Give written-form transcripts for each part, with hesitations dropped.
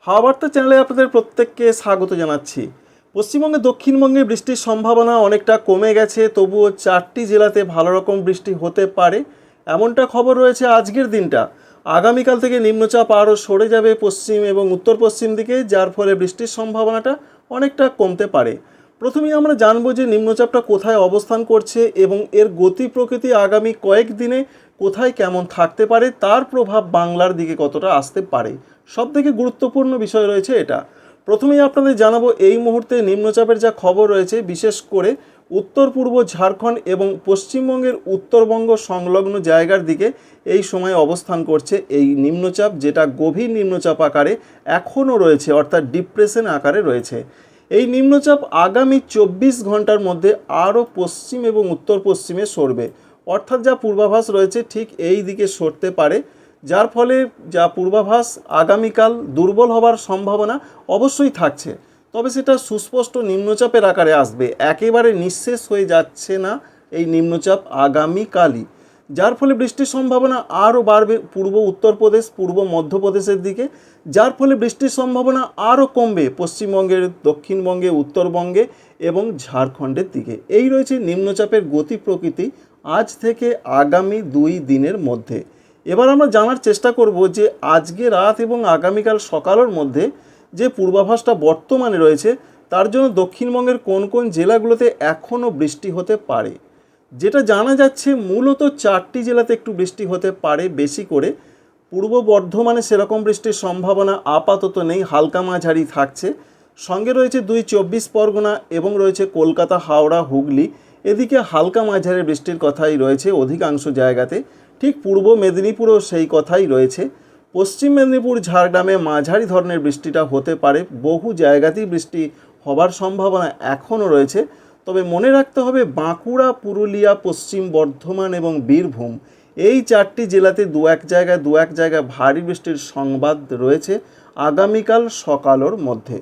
হাওয়া বার্তা চ্যানেলে আপনাদের প্রত্যেককে স্বাগত জানাচ্ছি। পশ্চিমবঙ্গে দক্ষিণবঙ্গে বৃষ্টির সম্ভাবনা অনেকটা কমে গেছে, তবুও 4টি জেলাতে ভালো রকম বৃষ্টি হতে পারে এমনটা খবর রয়েছে আজকের দিনটা। আগামীকাল থেকে নিম্নচাপ আরও সরে যাবে পশ্চিম এবং উত্তর পশ্চিম দিকে, যার ফলে বৃষ্টির সম্ভাবনাটা অনেকটা কমতে পারে। প্রথমেই আমরা জানবো যে নিম্নচাপটা কোথায় অবস্থান করছে এবং এর গতি প্রকৃতি আগামী কয়েকদিনে কোথায় কেমন থাকতে পারে, তার প্রভাব বাংলার দিকে কতটা আসতে পারে। সবথেকে গুরুত্বপূর্ণ বিষয় রয়েছে এটা। প্রথমেই আপনাদের জানাবো এই মুহূর্তে নিম্নচাপের যা খবর রয়েছে, বিশেষ করে উত্তর পূর্ব ঝাড়খণ্ড এবং পশ্চিমবঙ্গের উত্তরবঙ্গ সংলগ্ন জায়গার দিকে এই সময় অবস্থান করছে এই নিম্নচাপ, যেটা গভীর নিম্নচাপ আকারে এখনও রয়েছে, অর্থাৎ ডিপ্রেশন আকারে রয়েছে। এই নিম্নচাপ আগামী 24 ঘন্টার মধ্যে আরও পশ্চিম এবং উত্তর পশ্চিমে সরবে, অর্থাৎ যা পূর্বাভাস রয়েছে ঠিক এই দিকে সরতে পারে, যার ফলে যা পূর্বাভাস আগামীকাল দুর্বল হবার সম্ভাবনা অবশ্যই থাকছে। তবে সেটা সুস্পষ্ট নিম্নচাপের আকারে আসবে, একেবারে নিঃশেষ হয়ে যাচ্ছে না এই নিম্নচাপ আগামীকালই, যার ফলে বৃষ্টির সম্ভাবনা আরও বাড়বে পূর্ব উত্তরপ্রদেশ পূর্ব মধ্যপ্রদেশের দিকে, যার ফলে বৃষ্টির সম্ভাবনা আরও কমবে পশ্চিমবঙ্গের দক্ষিণবঙ্গে উত্তরবঙ্গে এবং ঝাড়খণ্ডের দিকে। এই রয়েছে নিম্নচাপের গতি প্রকৃতি আজ থেকে আগামী 2 দিনের মধ্যে। এবার আমরা জানার চেষ্টা করব যে আজকে রাত এবং আগামীকাল সকালের মধ্যে যে পূর্বাভাসটা বর্তমানে রয়েছে, তার জন্য দক্ষিণবঙ্গের কোন কোন জেলাগুলোতে এখনও বৃষ্টি হতে পারে। যেটা জানা যাচ্ছে মূলত 4টি জেলাতে একটু বৃষ্টি হতে পারে বেশি করে। পূর্ব বর্ধমানে সেরকম বৃষ্টির সম্ভাবনা আপাতত নেই, হালকা মাঝারি থাকছে। সঙ্গে রয়েছে 2 24 পরগনা এবং রয়েছে কলকাতা, হাওড়া, হুগলি, এদিকে হালকা মাঝারি বৃষ্টির কথাই রয়েছে অধিকাংশ জায়গাতে। ঠিক পূর্ব মেদিনীপুরেও সেই কথাই রয়েছে। পশ্চিম মেদিনীপুর, ঝাড়গ্রামে মাঝারি ধরনের বৃষ্টিটা হতে পারে, বহু জায়গাতেই বৃষ্টি হবার সম্ভাবনা এখনও রয়েছে। তবে মনে রাখতে হবে বাঁকুড়া, পুরুলিয়া, পশ্চিম বর্ধমান এবং বীরভূম, এই 4টি জেলাতে দু এক জায়গায় ভারী বৃষ্টির সংবাদ রয়েছে আগামীকাল সকালের মধ্যে।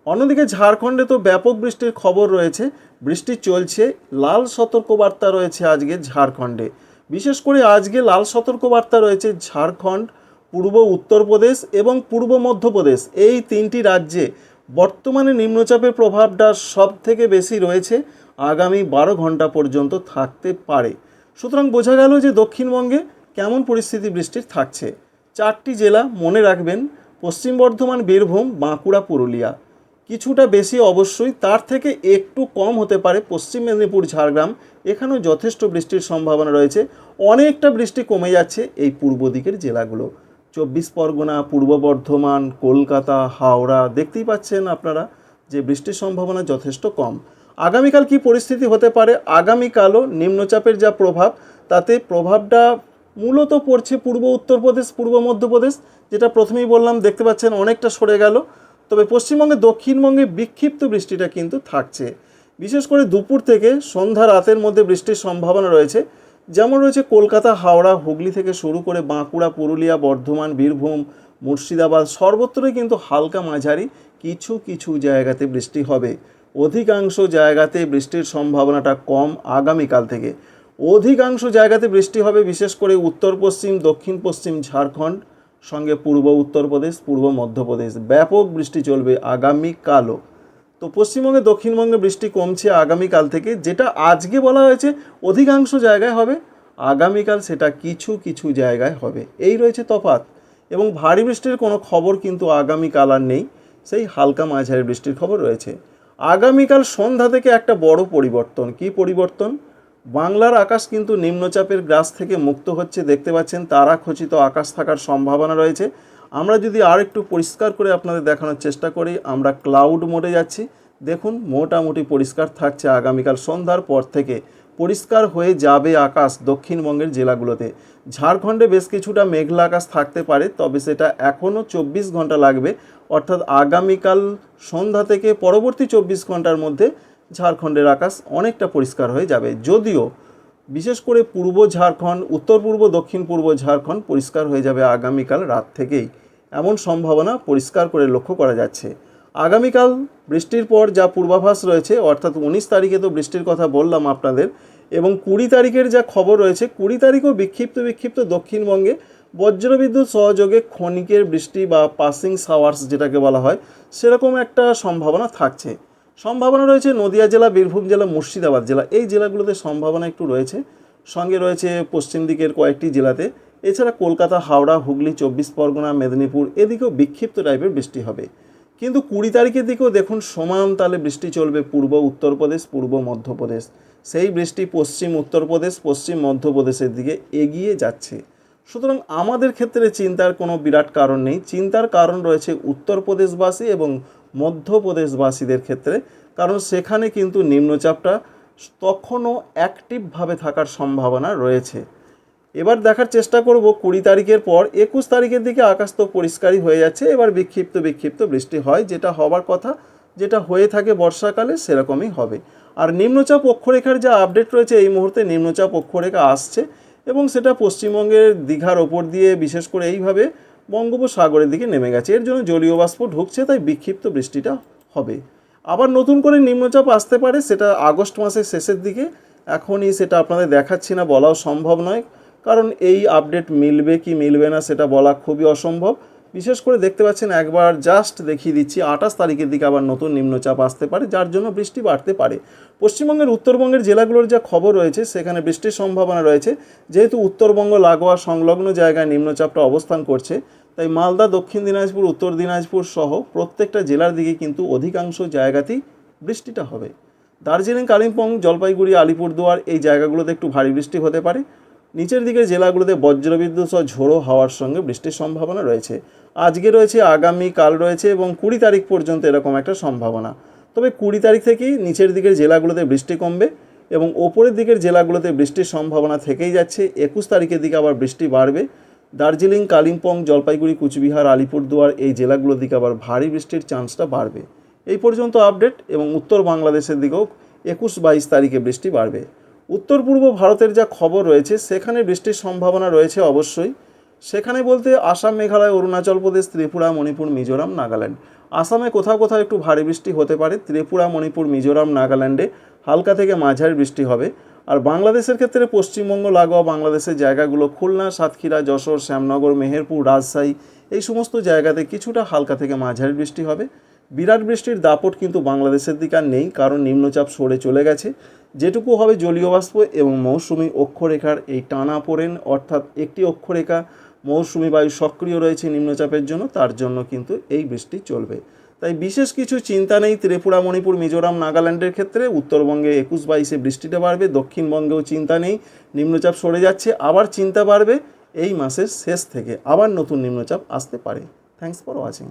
অন্যদিকে ঝাড়খণ্ডে তো ব্যাপক বৃষ্টির খবর রয়েছে, বৃষ্টি চলছে, লাল সতর্কবার্তা রয়েছে আজকে ঝাড়খণ্ডে। বিশেষ করে আজকে লাল সতর্কবার্তা রয়েছে ঝাড়খণ্ড, পূর্ব উত্তরপ্রদেশ এবং পূর্ব মধ্যপ্রদেশ, এই 3টি রাজ্যে বর্তমানে নিম্নচাপের প্রভাবটা সব থেকে বেশি রয়েছে, আগামী 12 ঘন্টা পর্যন্ত থাকতে পারে। সুতরাং বোঝা গেল যে দক্ষিণবঙ্গে কেমন পরিস্থিতি বৃষ্টির থাকছে। 4টি জেলা মনে রাখবেন, পশ্চিম বর্ধমান, বীরভূম, বাঁকুড়া, পুরুলিয়া। কিছুটা বেশি অবশ্যই, তার থেকে একটু কম হতে পারে পশ্চিম মেদিনীপুর, ঝাড়গ্রাম, এখানেও যথেষ্ট বৃষ্টির সম্ভাবনা রয়েছে। অনেকটা বৃষ্টি কমে যাচ্ছে এই পূর্ব দিকের জেলাগুলো, 24 পরগনা, পূর্ব বর্ধমান, কলকাতা, হাওড়া, দেখতেই পাচ্ছেন আপনারা যে বৃষ্টির সম্ভাবনা যথেষ্ট কম। আগামীকাল কি পরিস্থিতি হতে পারে? আগামীকালও নিম্নচাপের যা প্রভাব, তাতে প্রভাবটা মূলত পড়ছে পূর্ব উত্তরপ্রদেশ, পূর্ব মধ্যপ্রদেশ, যেটা প্রথমেই বললাম, দেখতে পাচ্ছেন অনেকটা সরে গেল। তবে পশ্চিমবঙ্গে দক্ষিণবঙ্গে বিক্ষিপ্ত বৃষ্টিটা কিন্তু থাকছে, বিশেষ করে দুপুর থেকে সন্ধ্যা রাতের মধ্যে বৃষ্টির সম্ভাবনা রয়েছে। যেমন রয়েছে কলকাতা, হাওড়া, হুগলি থেকে শুরু করে বাঁকুড়া, পুরুলিয়া, বর্ধমান, বীরভূম, মুর্শিদাবাদ, সর্বত্রই কিন্তু হালকা মাঝারি কিছু কিছু জায়গাতে বৃষ্টি হবে। অধিকাংশ জায়গাতে বৃষ্টির সম্ভাবনাটা কম আগামীকাল থেকে। অধিকাংশ জায়গাতে বৃষ্টি হবে, বিশেষ করে উত্তর পশ্চিম, দক্ষিণ পশ্চিম ঝাড়খণ্ড, সঙ্গে পূর্ব উত্তরপ্রদেশ, পূর্ব মধ্যপ্রদেশ, ব্যাপক বৃষ্টি চলবে আগামীকালও। তো পশ্চিমবঙ্গে দক্ষিণবঙ্গে বৃষ্টি কমছে আগামীকাল থেকে, যেটা আজকে বলা হয়েছে অধিকাংশ জায়গায় হবে, আগামীকাল সেটা কিছু কিছু জায়গায় হবে। এই রয়েছে তফাৎ। এবং ভারী বৃষ্টির কোনো খবর কিন্তু আগামীকাল আর নেই, সেই হালকা মাঝারি বৃষ্টির খবর রয়েছে। আগামীকাল সন্ধ্যা থেকে একটা বড় পরিবর্তন। কি পরিবর্তন? বাংলার আকাশ কিন্তু নিম্নচাপের গ্রাস থেকে মুক্ত হচ্ছে, দেখতে পাচ্ছেন তারাখচিত আকাশ থাকার সম্ভাবনা রয়েছে। আমরা যদি আর একটু পরিষ্কার করে আপনাদের দেখানোর চেষ্টা করি, আমরা ক্লাউড মোডে যাচ্ছি, দেখুন মোটামুটি পরিষ্কার থাকছে। আগামীকাল সন্ধ্যার পর থেকে পরিষ্কার হয়ে যাবে আকাশ দক্ষিণবঙ্গের জেলাগুলোতে। ঝাড়খণ্ডে বেশ কিছুটা মেঘলা আকাশ থাকতে পারে, তবে সেটা এখনও 24 ঘন্টা লাগবে, অর্থাৎ আগামীকাল সন্ধ্যা থেকে পরবর্তী 24 ঘন্টার মধ্যে ঝাড়খণ্ডের আকাশ অনেকটা পরিষ্কার হয়ে যাবে। যদিও বিশেষ করে পূর্ব ঝাড়খণ্ড, উত্তর পূর্ব, দক্ষিণ পূর্ব ঝাড়খণ্ড পরিষ্কার হয়ে যাবে আগামীকাল রাত থেকেই, এমন সম্ভাবনা পরিষ্কার করে লক্ষ্য করা যাচ্ছে। আগামীকাল বৃষ্টির পর যা পূর্বাভাস রয়েছে, অর্থাৎ 19 তারিখে তো বৃষ্টির কথা বললাম আপনাদের, এবং 20 তারিখের যা খবর রয়েছে, 20 তারিখও বিক্ষিপ্ত দক্ষিণবঙ্গে বজ্রবিদ্যুৎ সহযোগে ক্ষণিকের বৃষ্টি বা পাসিং শাওয়ার্স যেটাকে বলা হয় সেরকম একটা সম্ভাবনা থাকছে। সম্ভাবনা রয়েছে নদিয়া জেলা, বীরভূম জেলা, মুর্শিদাবাদ জেলা, এই জেলাগুলোতে সম্ভাবনা একটু রয়েছে। সঙ্গে রয়েছে পশ্চিম দিকের কয়েকটি জেলাতে। এছাড়া কলকাতা, হাওড়া, হুগলি, 24 পরগনা, মেদিনীপুর এদিকেও বিক্ষিপ্ত টাইপের বৃষ্টি হবে। কিন্তু 20 তারিখের দিকেও দেখুন সমান তালে বৃষ্টি চলবে পূর্ব উত্তরপ্রদেশ, পূর্ব মধ্যপ্রদেশ। সেই বৃষ্টি পশ্চিম উত্তরপ্রদেশ, পশ্চিম মধ্যপ্রদেশের দিকে এগিয়ে যাচ্ছে। সুতরাং আমাদের ক্ষেত্রে চিন্তার কোনো বিরাট কারণ নেই। চিন্তার কারণ রয়েছে উত্তরপ্রদেশবাসী এবং মধ্যপ্রদেশবাসীদের ক্ষেত্রে, কারণ সেখানে কিন্তু নিম্নচাপটা তখনও অ্যাক্টিভভাবে থাকার সম্ভাবনা রয়েছে। এবার দেখার চেষ্টা করব 20 তারিখের পর 21 তারিখের দিকে আকাশ তো পরিষ্কারই হয়ে যাচ্ছে। এবার বিক্ষিপ্ত বিক্ষিপ্ত বৃষ্টি হয়, যেটা হবার কথা, যেটা হয়ে থাকে বর্ষাকালে সেরকমই হবে। আর নিম্নচাপ অক্ষরেখার যা আপডেট রয়েছে, এই মুহূর্তে নিম্নচাপ অক্ষরেখা আসছে এবং সেটা পশ্চিমবঙ্গের দীঘার ওপর দিয়ে বিশেষ করে এইভাবে বঙ্গোপসাগরের দিকে নেমে গেছে। এর জন্য জলীয় বাষ্প ঢুকছে, তাই বিক্ষিপ্ত বৃষ্টিটা হবে। আবার নতুন করে নিম্নচাপ আসতে পারে, সেটা আগস্ট মাসের শেষের দিকে। এখনই সেটা আপনাদের দেখাচ্ছি না, বলাও সম্ভব নয়, কারণ এই আপডেট মিলবে কি মিলবে না সেটা বলা খুবই অসম্ভব। বিশেষ করে দেখতে পাচ্ছেন, একবার জাস্ট দেখিয়ে দিচ্ছি, 28 তারিখের দিকে আবার নতুন নিম্নচাপ আসতে পারে, যার জন্য বৃষ্টি বাড়তে পারে। পশ্চিমবঙ্গের উত্তরবঙ্গের জেলাগুলোর যা খবর রয়েছে সেখানে বৃষ্টির সম্ভাবনা রয়েছে। যেহেতু উত্তরবঙ্গ লাগোয়া সংলগ্ন জায়গায় নিম্নচাপটা অবস্থান করছে, তাই মালদা, দক্ষিণ দিনাজপুর, উত্তর দিনাজপুর সহ প্রত্যেকটা জেলার দিকে কিন্তু অধিকাংশ জায়গাতেই বৃষ্টিটা হবে। দার্জিলিং, কালিম্পং, জলপাইগুড়ি, আলিপুরদুয়ার এই জায়গাগুলোতে একটু ভারী বৃষ্টি হতে পারে। নিচের দিকের জেলাগুলোতে বজ্রবিদ্যুৎ সহ ঝোড়ো হাওয়ার সঙ্গে বৃষ্টির সম্ভাবনা রয়েছে। আজকে রয়েছে, আগামী কাল রয়েছে এবং 20 তারিখ পর্যন্ত এরকম একটা সম্ভাবনা। তবে 20 তারিখ থেকেই নিচের দিকের জেলাগুলোতে বৃষ্টি কমবে এবং ওপরের দিকের জেলাগুলোতে বৃষ্টির সম্ভাবনা থেকেই যাচ্ছে। 21 তারিখের দিকে আবার বৃষ্টি বাড়বে। দার্জিলিং, কালিম্পং, জলপাইগুড়ি, কুচবিহার, আলিপুরদুয়ার এই জেলাগুলোর দিকে আবার ভারী বৃষ্টির চান্সটা বাড়বে। এই পর্যন্ত আপডেট। এবং উত্তর বাংলাদেশের দিকেও 21-22 তারিখে বৃষ্টি বাড়বে। উত্তর পূর্ব ভারতের যা খবর রয়েছে সেখানে বৃষ্টির সম্ভাবনা রয়েছে অবশ্যই। সেখানে বলতে আসাম, মেঘালয়, অরুণাচল প্রদেশ, ত্রিপুরা, মণিপুর, মিজোরাম, নাগাল্যান্ড। আসামে কোথাও কোথাও একটু ভারী বৃষ্টি হতে পারে। ত্রিপুরা, মণিপুর, মিজোরাম, নাগাল্যান্ডে হালকা থেকে মাঝারি বৃষ্টি হবে। আর বাংলাদেশের ক্ষেত্রে পশ্চিমবঙ্গ লাগোয়া বাংলাদেশের জায়গাগুলো খুলনা, সাতক্ষীরা, যশোর, শ্যামনগর, মেহেরপুর, রাজশাহী এই সমস্ত জায়গাতে কিছুটা হালকা থেকে মাঝারি বৃষ্টি হবে। বিরাট বৃষ্টির দাপট কিন্তু বাংলাদেশের দিকে আর নেই, কারণ নিম্নচাপ সরে চলে গেছে। যেটুকু হবে জলীয় বাষ্প এবং মৌসুমি অক্ষরেখার এই টানাপোড়েন, অর্থাৎ একটি অক্ষরেখা মৌসুমি বায়ু সক্রিয় রয়েছে নিম্নচাপের জন্য, তার জন্য কিন্তু এই বৃষ্টি চলবে। তাই বিশেষ কিছু চিন্তা নেই ত্রিপুরা, মণিপুর, মিজোরাম, নাগাল্যান্ডের ক্ষেত্রে। উত্তরবঙ্গে 21-22-এ বৃষ্টিটা বাড়বে। দক্ষিণবঙ্গেও চিন্তা নেই, নিম্নচাপ সরে যাচ্ছে। আবার চিন্তা বাড়বে এই মাসের শেষ থেকে, আবার নতুন নিম্নচাপ আসতে পারে। Thanks for watching.